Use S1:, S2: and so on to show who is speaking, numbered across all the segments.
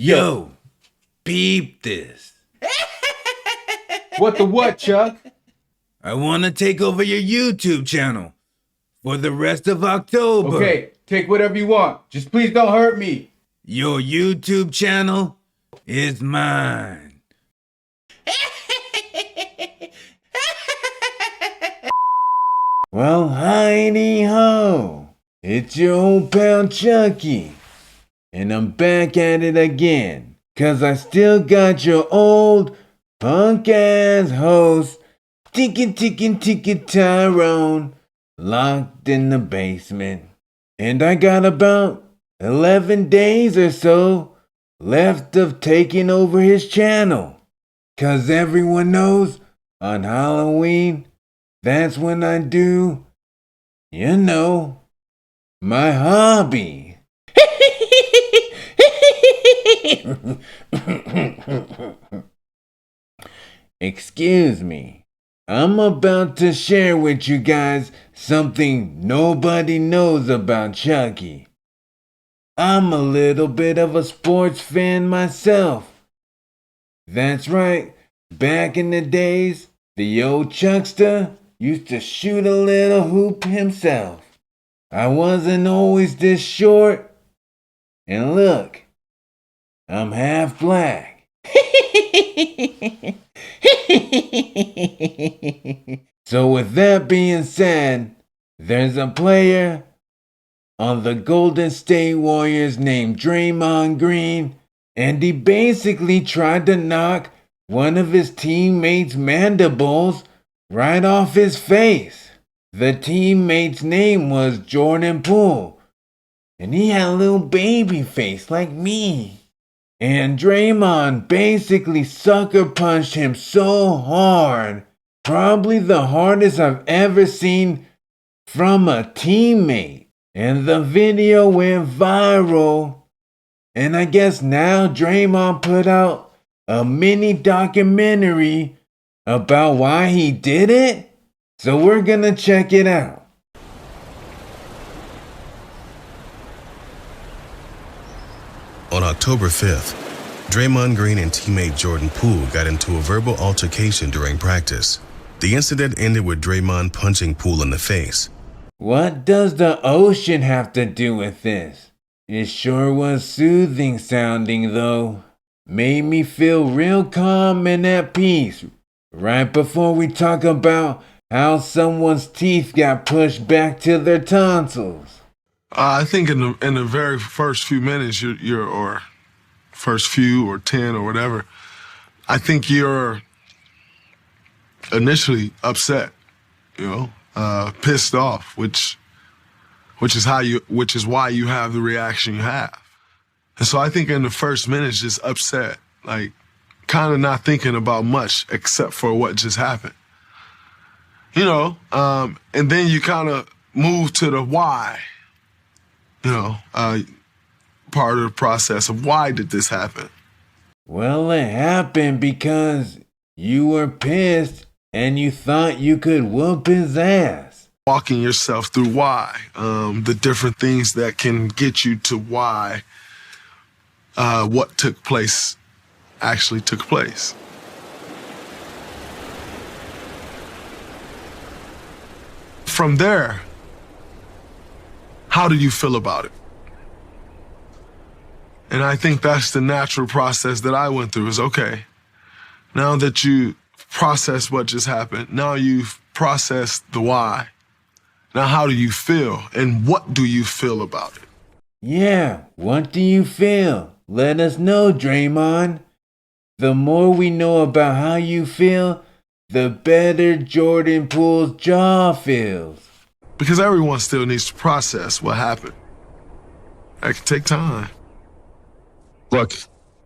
S1: Yo, peep this.
S2: What the what, Chuck?
S1: I want to take over your YouTube channel for the rest of October.
S2: Okay, take whatever you want. Just please don't hurt me.
S1: Your YouTube channel is mine. Well, heidi ho. It's your old pal Chucky. And I'm back at it again. 'Cause I still got your old punk-ass host, Tiki Tyrone, locked in the basement. And I got about 11 days or so left of taking over his channel. 'Cause everyone knows on Halloween, that's when I do, you know, my hobby. Excuse me. I'm about to share with you guys something nobody knows about Chucky. I'm a little bit of a sports fan myself. That's right, back in the days, the old Chuckster used to shoot a little hoop himself. I wasn't always this short, and look, I'm half black. So with that being said, there's a player on the Golden State Warriors named Draymond Green, and he basically tried to knock one of his teammates' mandibles right off his face. The teammate's name was Jordan Poole, and he had a little baby face like me. And Draymond basically sucker punched him so hard, probably the hardest I've ever seen from a teammate. And the video went viral. And I guess now Draymond put out a mini documentary about why he did it. So we're gonna check it out.
S3: On October 5th, Draymond Green and teammate Jordan Poole got into a verbal altercation during practice. The incident ended with Draymond punching Poole in the face.
S1: What does the ocean have to do with this? It sure was soothing sounding though. Made me feel real calm and at peace. Right before we talk about how someone's teeth got pushed back to their tonsils.
S4: I think in the very first few minutes, or first few or 10 or whatever, I think you're initially upset, pissed off, which is why you have the reaction you have. And so I think in the first minutes, just upset, like kind of not thinking about much except for what just happened, and then you kind of move to the why. Part of the process of why did this happen?
S1: Well, it happened because you were pissed and you thought you could whoop his ass.
S4: Walking yourself through why, the different things that can get you to why what took place actually took place. From there, how do you feel about it? And I think that's the natural process that I went through is, okay, now that you processed what just happened, now you've processed the why. Now how do you feel? And what do you feel about it?
S1: Yeah, what do you feel? Let us know, Draymond. The more we know about how you feel, the better Jordan Poole's jaw feels.
S4: Because everyone still needs to process what happened. That can take time.
S5: Look,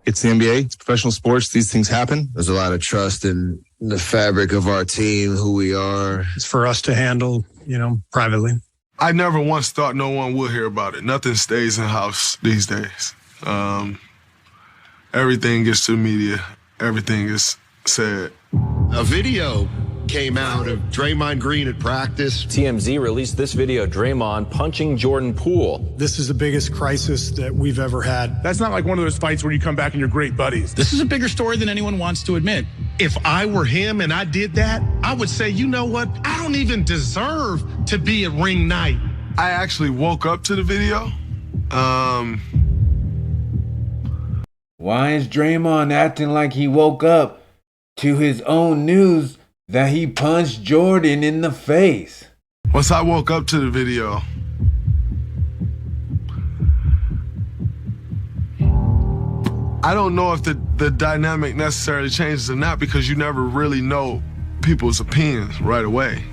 S5: it's the NBA, it's professional sports, these things happen.
S6: There's a lot of trust in the fabric of our team, who we are.
S7: It's for us to handle, privately.
S4: I never once thought no one would hear about it. Nothing stays in-house these days. Everything gets to the media. Everything is said.
S5: A video
S8: came out of Draymond Green at practice.
S9: TMZ released this video of Draymond punching Jordan Poole.
S7: This is the biggest crisis that we've ever had.
S10: That's not like one of those fights where you come back and you're great buddies.
S11: This is a bigger story than anyone wants to admit.
S8: If I were him and I did that, I would say, you know what? I don't even deserve to be at ring night.
S4: I actually woke up to the video.
S1: Why is Draymond acting like he woke up to his own news that he punched Jordan in the face?
S4: Once I woke up to the video, I don't know if the dynamic necessarily changes or not, because you never really know people's opinions right away.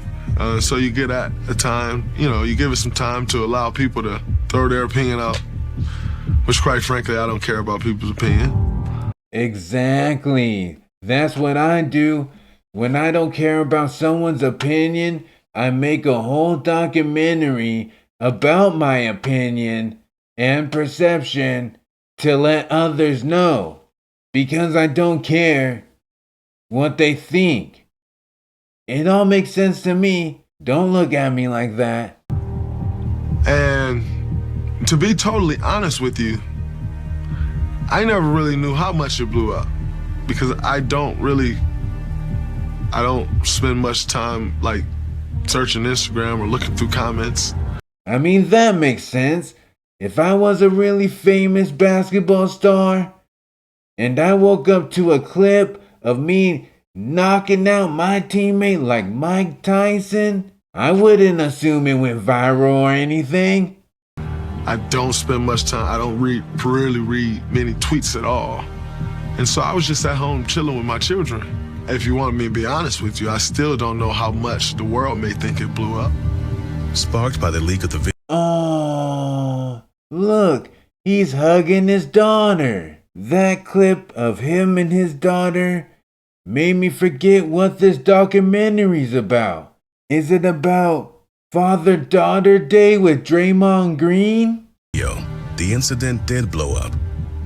S4: So you get at a time, you give it some time to allow people to throw their opinion out, which quite frankly, I don't care about people's opinion.
S1: Exactly. That's what I do. When I don't care about someone's opinion, I make a whole documentary about my opinion and perception to let others know, because I don't care what they think. It all makes sense to me. Don't look at me like that.
S4: And to be totally honest with you, I never really knew how much it blew up, because I don't spend much time like searching Instagram or looking through comments.
S1: I mean, that makes sense. If I was a really famous basketball star and I woke up to a clip of me knocking out my teammate like Mike Tyson, I wouldn't assume it went viral or anything.
S4: I don't spend much time. I don't really read many tweets at all. And so I was just at home chilling with my children. If you want me to be honest with you, I still don't know how much the world may think it blew up.
S3: Sparked by the leak of the video.
S1: Oh, look, he's hugging his daughter. That clip of him and his daughter made me forget what this documentary's about. Is it about Father-Daughter Day with Draymond Green?
S3: The incident did blow up.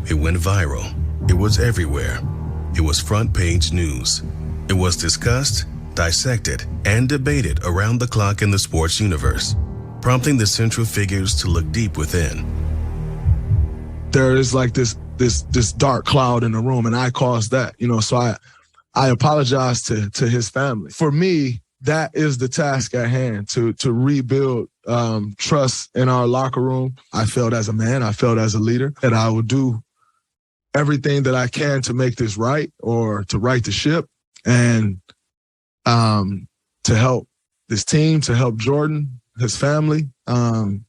S3: It went viral. It was everywhere. It was front page news. It was discussed, dissected, and debated around the clock in the sports universe, prompting the central figures to look deep within.
S4: There is like this dark cloud in the room, and I caused that, so I apologize to his family. For me, that is the task at hand, to rebuild trust in our locker room. I felt as a man, I felt as a leader, that I would do everything that I can to make this right, or to right the ship, and to help this team, to help Jordan, his family, and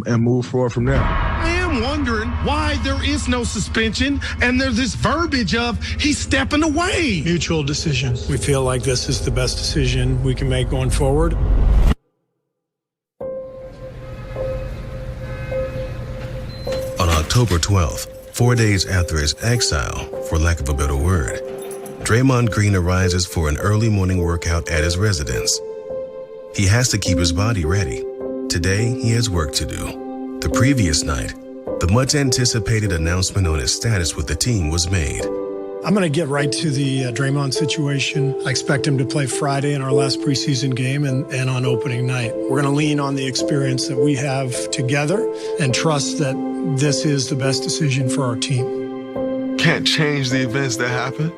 S4: move forward from there.
S8: I am wondering why there is no suspension and there's this verbiage of he's stepping away.
S7: Mutual decision. We feel like this is the best decision we can make going forward.
S3: On October 12th, 4 days after his exile, for lack of a better word, Draymond Green arises for an early morning workout at his residence. He has to keep his body ready. Today, he has work to do. The previous night, the much-anticipated announcement on his status with the team was made.
S7: I'm going to get right to the Draymond situation. I expect him to play Friday in our last preseason game and on opening night. We're going to lean on the experience that we have together and trust that this is the best decision for our team.
S4: Can't change the events that happen,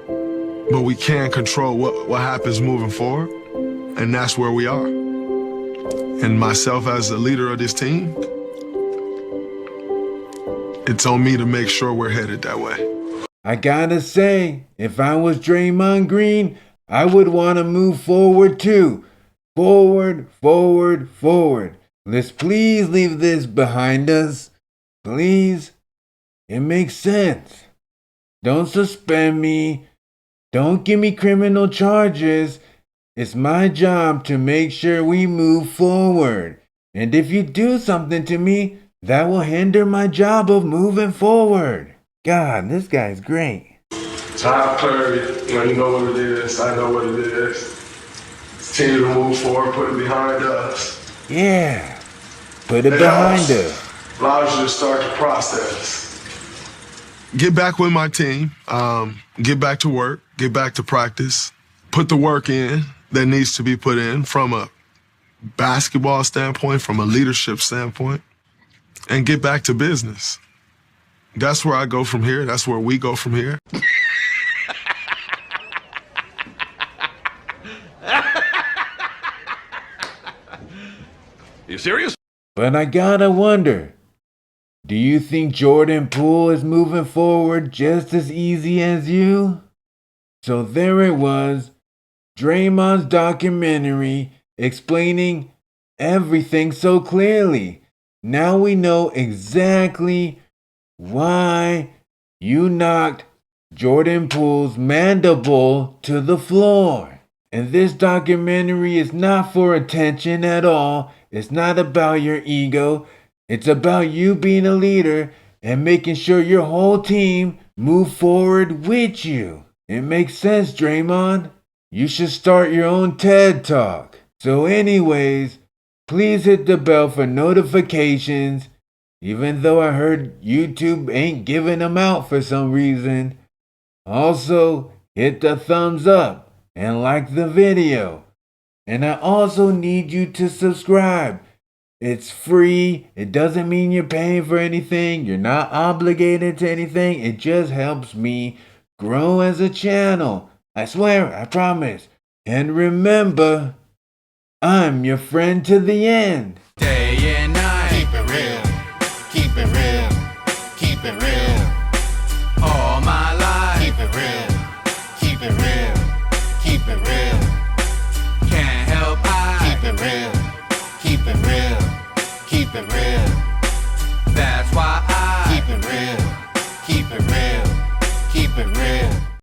S4: but we can control what happens moving forward, and that's where we are. And myself as the leader of this team, it's on me to make sure we're headed that way.
S1: I gotta say, if I was Draymond Green, I would want to move forward too. Forward, forward, forward. Let's please leave this behind us. Please. It makes sense. Don't suspend me. Don't give me criminal charges. It's my job to make sure we move forward. And if you do something to me, that will hinder my job of moving forward. God, this guy's great.
S4: Time clarity, you know what it is, I know what it is. Continue to move forward, put it behind us.
S1: Yeah, put it behind us.
S4: Allows you to start the process. Get back with my team, get back to work, get back to practice, put the work in that needs to be put in from a basketball standpoint, from a leadership standpoint, and get back to business. That's where I go from here. That's where we go from here.
S12: You serious?
S1: But I gotta wonder, do you think Jordan Poole is moving forward just as easy as you? So there it was, Draymond's documentary explaining everything so clearly. Now we know exactly why you knocked Jordan Poole's mandible to the floor. And this documentary is not for attention at all. It's not about your ego. It's about you being a leader and making sure your whole team move forward with you. It makes sense, Draymond. You should start your own TED Talk. So anyways, please hit the bell for notifications. Even though I heard YouTube ain't giving them out for some reason. Also, hit the thumbs up and like the video. And I also need you to subscribe. It's free. It doesn't mean you're paying for anything. You're not obligated to anything. It just helps me grow as a channel. I swear, I promise. And remember, I'm your friend to the end.
S13: Day and night. Keep it real. Keep it real. Keep it real.